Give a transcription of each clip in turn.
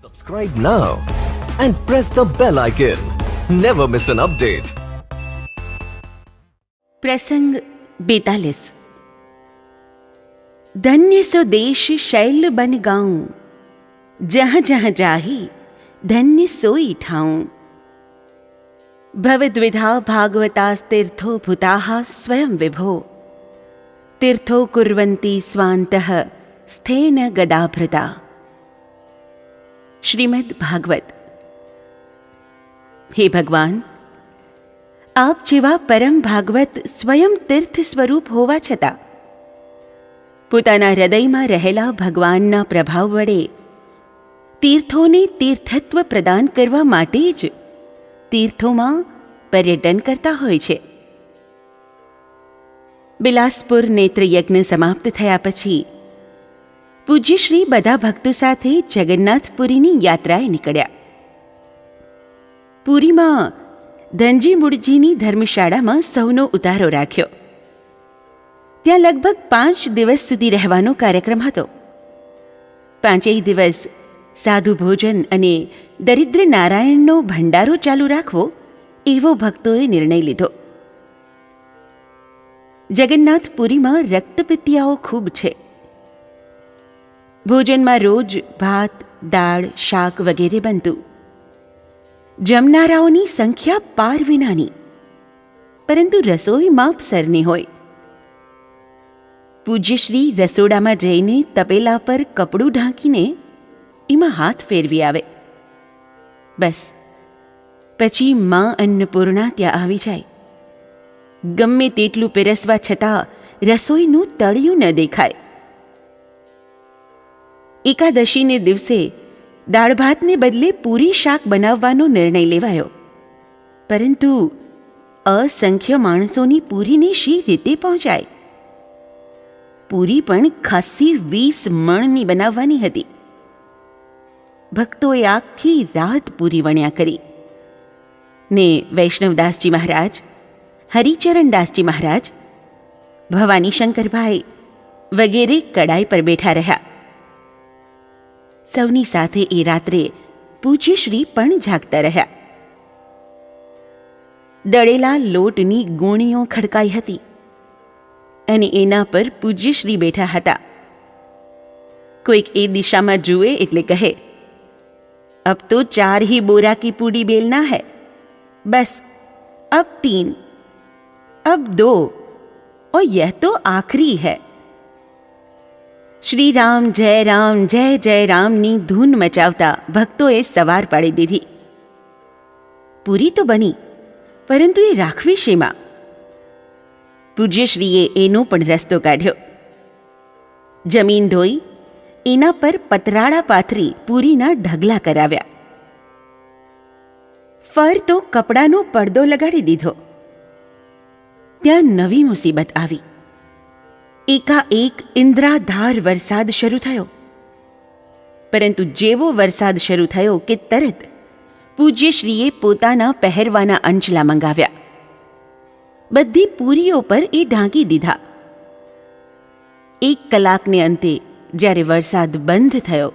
Subscribe now and press the bell icon. Never miss an update. प्रसंग 42। धन्य सो देश शैल बन गाऊं, जहाँ जहाँ जाही धन्य सोई ठाऊं। भवद्विधा भागवतास्तीर्थो भूताः स्वयं विभो, तीर्थो कुर्वन्ति स्वान्तः स्थेन गदाभृता। श्रीमद् भागवत। हे भगवान, આપ જેવા પરમ ભાગવત સ્વયં તીર્થ સ્વરૂપ હોવા છતાં પોતાના હૃદયમાં રહેલા ભગવાનના પ્રભાવ વડે તીર્થોને તીર્થત્વ પ્રદાન કરવા માટે જ તીર્થોમાં પર્યટન કરતા હોય છે। બિલાસપુર નેત્રયજ્ઞ સમાપ્ત થયા પછી પૂજ્ય શ્રી બધા ભક્તો સાથે જગન્નાથપુરીની યાત્રાએ નીકળ્યા। પુરીમાં ધનજી મૂળજીની ધર્મશાળામાં સૌનો ઉતારો રાખ્યો। ત્યાં લગભગ 5 દિવસ સુધી રહેવાનો કાર્યક્રમ હતો। 5 દિવસ સાધુ ભોજન અને દરિદ્ર નારાયણનો ભંડારો ચાલુ રાખવો એવો ભક્તોએ નિર્ણય લીધો। જગન્નાથપુરીમાં રક્તપિત્તિયાઓ ખૂબ છે। ભોજનમાં રોજ ભાત, દાળ, શાક વગેરે બનતું। જમનારાઓની સંખ્યા પાર વિનાની, પરંતુ રસોઈ માપસરની હોય। પૂજ્યશ્રી રસોડામાં જઈને તપેલા પર કપડું ઢાંકીને એમાં હાથ ફેરવી આવે। બસ પછી માં અન્નપૂર્ણા ત્યાં આવી જાય। ગમે તેટલું પીરસવા છતાં રસોઈનું તળિયું ન દેખાય। એકાદશીને દિવસે દાળ ભાતને બદલે પૂરી શાક બનાવવાનો નિર્ણય લેવાયો, પરંતુ અસંખ્ય માણસોની પૂરીને શી રીતે પહોંચાય? પૂરી પણ ખાસી 20 મણની બનાવવાની હતી। ભક્તોએ આખી રાત પૂરી વણ્યા કરી ને વૈષ્ણવદાસજી મહારાજ, હરિચરણદાસજી મહારાજ, ભવાની શંકરભાઈ વગેરે કડાઈ પર બેઠા રહ્યા। સૌની સાથે એ રાત્રે પૂજ્યશ્રી પણ જાગતા રહ્યા। દળેલા લોટની ગોણીઓ ખડકાઈ હતી અને એના પર પૂજ્યશ્રી બેઠા હતા। કોઈક એ દિશામાં જુએ એટલે કહે, અબ તો 4 ही बोरा की पूड़ी बेलना है, बस अब 3, अब 2 और यह तो आखिरी है। શ્રી રામ જય જય રામની ધૂન મચાવતા ભક્તોએ સવાર પાડી દીધી। પૂરી તો બની, પરંતુ એ રાખવી શેમાં? પૂજ્યશ્રીએ એનો પણ રસ્તો કાઢ્યો। જમીન ધોઈ એના પર પતરાળા પાથરી પૂરીના ઢગલા કરાવ્યા। ફર તો કપડાનો પડદો લગાડી દીધો। ત્યાં નવી મુસીબત આવી। એકાએક ઇન્દ્રાધાર વરસાદ શરૂ થયો, પરંતુ જેવો વરસાદ શરૂ થયો કે તરત પૂજ્યશ્રીએ પોતાના પહેરવાના અંચલા મંગાવ્યા। બધી પૂરીઓ પર એ ઢાંકી દીધા। 1 કલાકને અંતે જ્યારે વરસાદ બંધ થયો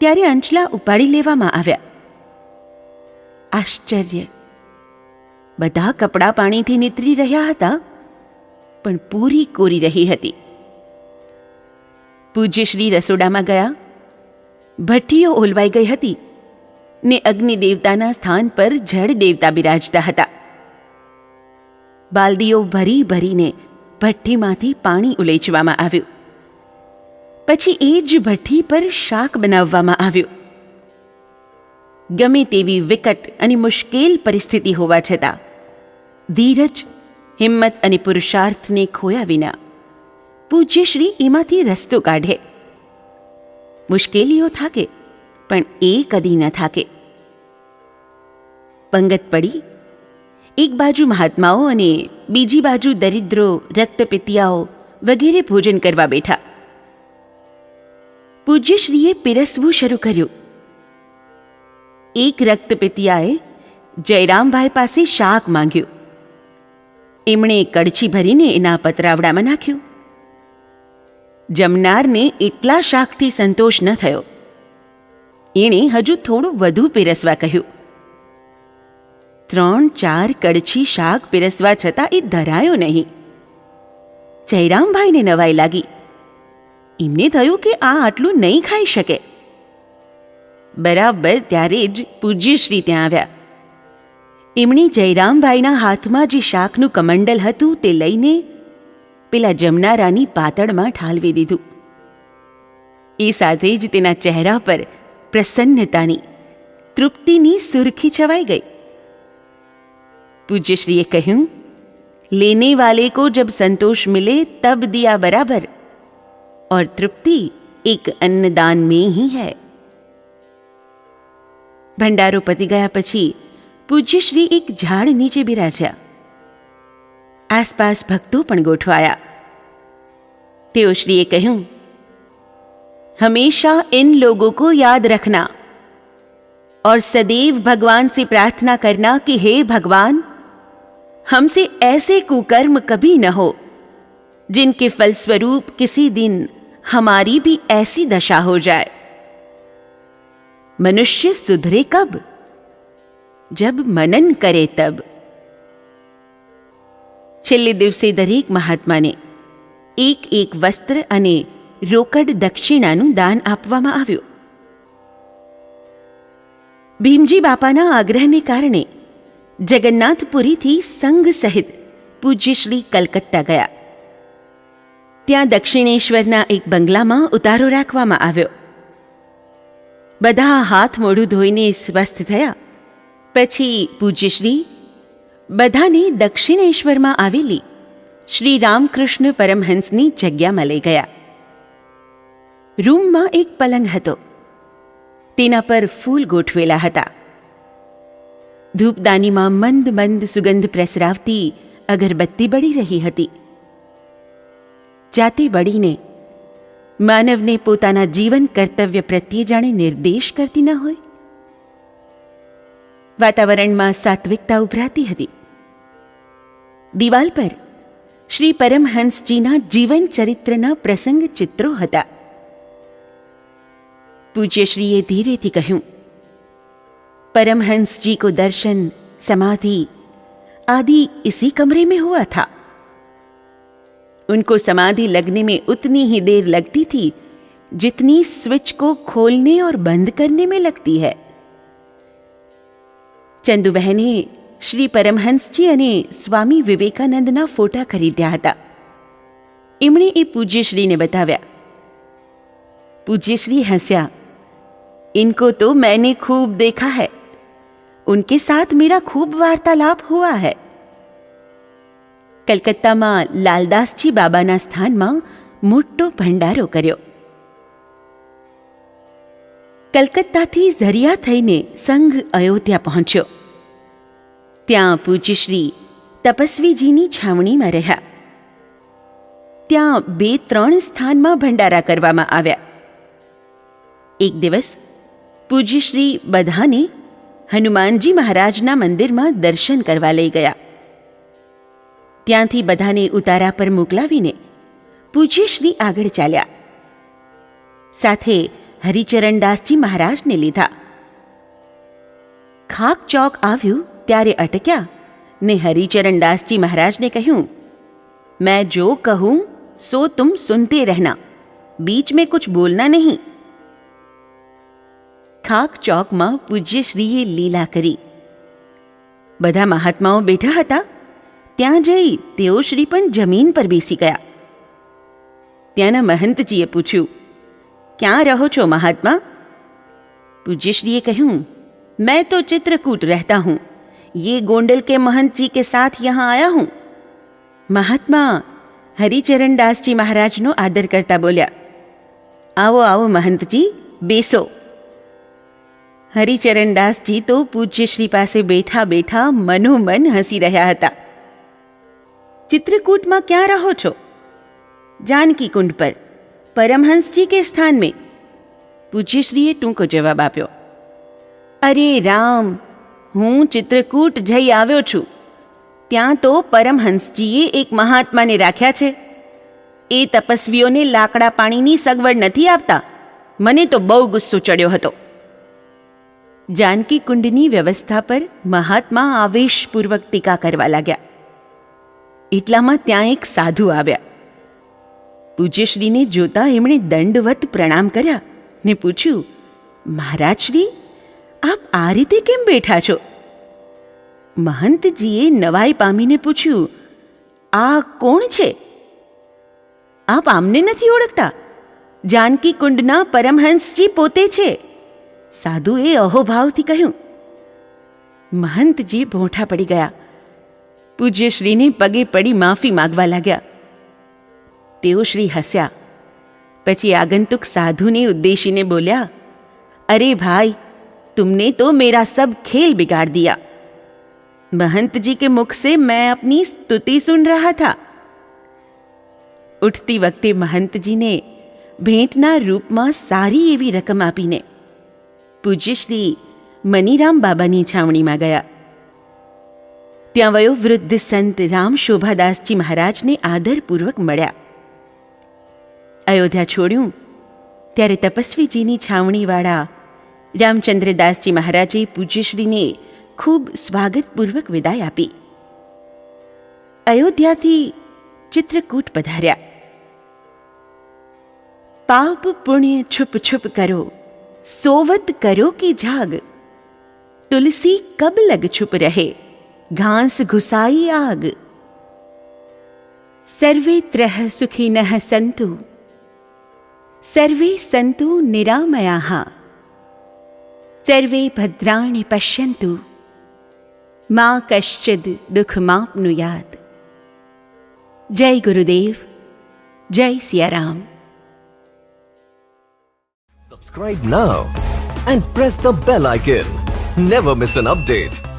ત્યારે અંચલા ઉપાડી લેવામાં આવ્યા। આશ્ચર્ય! બધા કપડાં પાણીથી નીતરી રહ્યા હતા, પણ પૂરી કોરી રહી હતી। પૂજ્યશ્રી રસોડામાં ગયા। ભઠ્ઠીઓ ઓલવાઈ ગઈ હતી ને અગ્નિદેવતાના સ્થાન પર જળ દેવતા બિરાજતા હતા। બાલદીઓ ભરી ભરીને ભઠ્ઠીમાંથી પાણી ઉલેચવામાં આવ્યું। પછી એ જ ભઠ્ઠી પર શાક બનાવવામાં આવ્યું। ગમે તેવી વિકટ અને મુશ્કેલ પરિસ્થિતિ હોવા છતાં ધીરજ, હિંમત અને પુરુષાર્થને ખોયા વિના પૂજ્યશ્રી એમાંથી રસ્તો કાઢે। મુશ્કેલીઓ થાકે, પણ એ કદી ન થાકે। પંગત પડી। એક બાજુ મહાત્માઓ અને બીજી બાજુ દરિદ્રો, રક્તપિત્તિયાઓ વગેરે ભોજન કરવા બેઠા। પૂજ્યશ્રીએ પીરસવું શરૂ કર્યું। એક રક્તપિત્તિયાએ જયરામભાઈ પાસે શાક માંગ્યું। એમણે કડછી ભરીને એના પતરાવડામાં નાખ્યું। જમનારને એટલા શાકથી સંતોષ ન થયો। એણે હજુ થોડું વધુ પીરસવા કહ્યું. 3-4 કડછી શાક પીરસવા છતાં એ ધરાયો નહીં. જયરામભાઈને નવાઈ લાગી. એમને થયું કે આ આટલું નહીં ખાઈ શકે. બરાબર ત્યારે જ પૂજ્યશ્રી ત્યાં આવ્યા. એમણે જયરામભાઈના હાથમાં જે શાકનું કમંડલ હતું તે લઈને પેલા જમનારાની પાતળમાં ઠાલવી દીધું. એ સાથે જ તેના ચહેરા પર પ્રસન્નતાની, તૃપ્તિની સુરખી છવાઈ ગઈ. પૂજ્યશ્રીએ કહ્યું, લેને વાલે કો જબ સંતોષ મિલે તબ દિયા બરાબર और तृप्ति एक अन्नदान में ही है. ભંડારો પતી ગયા પછી પૂજ્યશ્રી એક ઝાડ નીચે બિરાજ્યા. આસપાસ ભક્તો પણ ગોઠવાયા. તેઓ શ્રીએ કહ્યું, हमेशा इन लोगों को याद रखना और सदैव भगवान से प्रार्थना करना कि हे भगवान, हमसे ऐसे कुकर्म कभी न हो जिनके फलस्वरूप किसी दिन हमारी भी ऐसी दशा हो जाए. मनुष्य सुधरे कब? जब मनन करे तब. છેલ્લે દિવસે દરેક મહાત્માને એક વસ્ત્ર અને રોકડ દક્ષિણાનું દાન આપવામાં આવ્યું. ભીમજી બાપાના આગ્રહને કારણે જગન્નાથપુરીથી સંઘ સહિત પૂજ્યશ્રી કલકત્તા ગયા. ત્યાં દક્ષિણેશ્વરના એક બંગલામાં ઉતારો રાખવામાં આવ્યો. બધા હાથ મોઢું ધોઈને સ્વસ્થ થયા પછી પૂજ્યશ્રી બધાને દક્ષિણેશ્વરમાં આવેલી શ્રી રામકૃષ્ણ પરમહંસની જગ્યામાં લઈ ગયા. રૂમમાં એક પલંગ હતો. તેના પર ફૂલ ગોઠવેલા હતા. ધૂપદાનીમાં મંદ મંદ સુગંધ પ્રસરાવતી અગરબત્તી બળી રહી હતી. જાતે બળીને માનવને પોતાના જીવન કર્તવ્ય પ્રત્યે જાણે નિર્દેશ કરતી ન હોય. વાતાવરણમાં સાત્વિકતા ઉભરાતી હતી. દિવાલ પર શ્રી પરમહંસજીના જીવન ચરિત્રના પ્રસંગ ચિત્રો હતા. पूज्यश्री धीरेથી કહ્યું, परमहंस जी को दर्शन समाधि आदि इसी कमरे में हुआ था. उनको समाधि लगने में उतनी ही देर लगती थी जितनी स्विच को खोलने और बंद करने में लगती है. चंदू बहने श्री परमहंस जी અને સ્વામી વિવેકાનંદના ફોટા ખરીદ્યા હતા. એમણે એ પૂજ્યશ્રીને બતાવ્યા. पूज्यश्री हंस्या. इनको तो मैंने खूब देखा है. उनके साथ मेरा खूब वार्तालाप हुआ है. कलकत्ताમાં લાલદાસજી બાબાના સ્થાનમાં મોટો ભંડારો કર્યો. કલકત્તાથી ઝરિયા થઈને સંઘ અયોધ્યા પહોંચ્યો. ત્યાં પૂજ્યશ્રી તપસ્વીજીની છાવણીમાં રહ્યા. ત્યાં 2-3 સ્થાનમાં ભંડારા કરવામાં આવ્યા. એક દિવસ પૂજ્યશ્રી બધાને હનુમાનજી મહારાજના મંદિરમાં દર્શન કરવા લઈ ગયા. ત્યાંથી બધાને ઉતારા પર મોકલાવીને પૂજ્યશ્રી આગળ ચાલ્યા. સાથે હરિચરણદાસજી મહારાજને લીધા. ખાક ચોક આવ્યું ત્યારે અટક્યા ને હરિચરણદાસજી મહારાજને કહ્યું, मैं जो कहूं सो तुम सुनते रहना, बीच में कुछ बोलना नहीं. ખાક ચોકમાં પૂજ્યશ્રીએ લીલા કરી. બધા મહાત્માઓ બેઠા હતા. ત્યાં જઈ તેઓ શ્રી પણ જમીન પર બેસી ગયા. ત્યાંના મહંતજીએ પૂછ્યું, ક્યાં રહો છો મહાત્મા? પૂજ્યશ્રીએ કહ્યું, मैं तो चित्रकूट रहता हूँ. ये गोंडल के महंत जी के साथ यहाँ आया हूँ. મહાત્મા હરિચરણદાસજી મહારાજનો આદર કરતા બોલ્યા, આવો આવો મહંતજી, બેસો. હરિચરણદાસજી તો પૂજ્યશ્રી પાસે બેઠા બેઠા મનોમન હસી રહ્યા હતા. चित्रकूट में क्या रहो छो? जानकी कुंड पर परमहंस जी के स्थान में. पूज्यश्रीए टूंको जवाब आप्यो, अरे राम, हूँ चित्रकूट जई आव्यो छूं. त्यां तो परमहंसजीए एक महात्माने राख्या छे. ए तपस्वीओने लाकड़ा पाणीनी सगवड नथी आपता. मने तो बहु गुस्सो चढ़्यो हतो. જાનકી કુંડની વ્યવસ્થા પર મહાત્મા આવેશપૂર્વક ટીકા કરવા લાગ્યા. એટલામાં ત્યાં એક સાધુ આવ્યા. પૂજ્યશ્રીને જોતા એમણે દંડવત પ્રણામ કર્યા ને પૂછ્યું, મહારાજશ્રી, આપ આ રીતે કેમ બેઠા છો? મહંતજીએ નવાઈ પામીને પૂછ્યું, આ કોણ છે? આપ આમને નથી ઓળખતા? જાનકી કુંડના પરમહંસજી પોતે છે. સાધુએ અહોભાવથી કહ્યું. મહંતજી ભોંઠા પડી ગયા. પૂજ્યશ્રીને પગે પડી માફી માગવા લાગ્યા. તેઓ શ્રી હસ્યા. પછી આગંતુક સાધુને ઉદ્દેશીને બોલ્યા, અરે ભાઈ, तुमने तो मेरा सब खेल बिगाड़ दिया. महंत जी के मुख से मैं अपनी स्तुति सुन रहा था. उठती वक्ते महंतजीने भेंटना रूपમાં સારી એવી રકમ આપીને પૂજ્ય શ્રી મનીરામ બાબાની છાવણીમાં ગયા. ત્યાં વયોવૃદ્ધ સંત રામ શોભાદાસજી મહારાજને આદરપૂર્વક મળ્યા. અયોધ્યા છોડ્યું ત્યારે તપસ્વીજીની છાવણીવાળા રામચંદ્રદાસજી મહારાજે પૂજ્યશ્રીને ખૂબ સ્વાગતપૂર્વક વિદાય આપી. અયોધ્યાથી ચિત્રકૂટ પધાર્યા. પાપ પુણ્ય છુપ છુપ કરો, સોવત કરો કી જાગ. તુલસી કબ લગ છુપ રહે, ઘાસ ઘુસાઈ આગ. સર્વે ત્રહ સુખિનઃ સંતુ, સર્વે સંતુ નિરામયાઃ. સર્વે ભદ્રાણિ પશ્યન્તુ, મા કશ્ચિદ દુઃખમાપ્નુયાત. જય ગુરુદેવ, જય Siyaram. Subscribe now and press the bell icon. Never miss an update.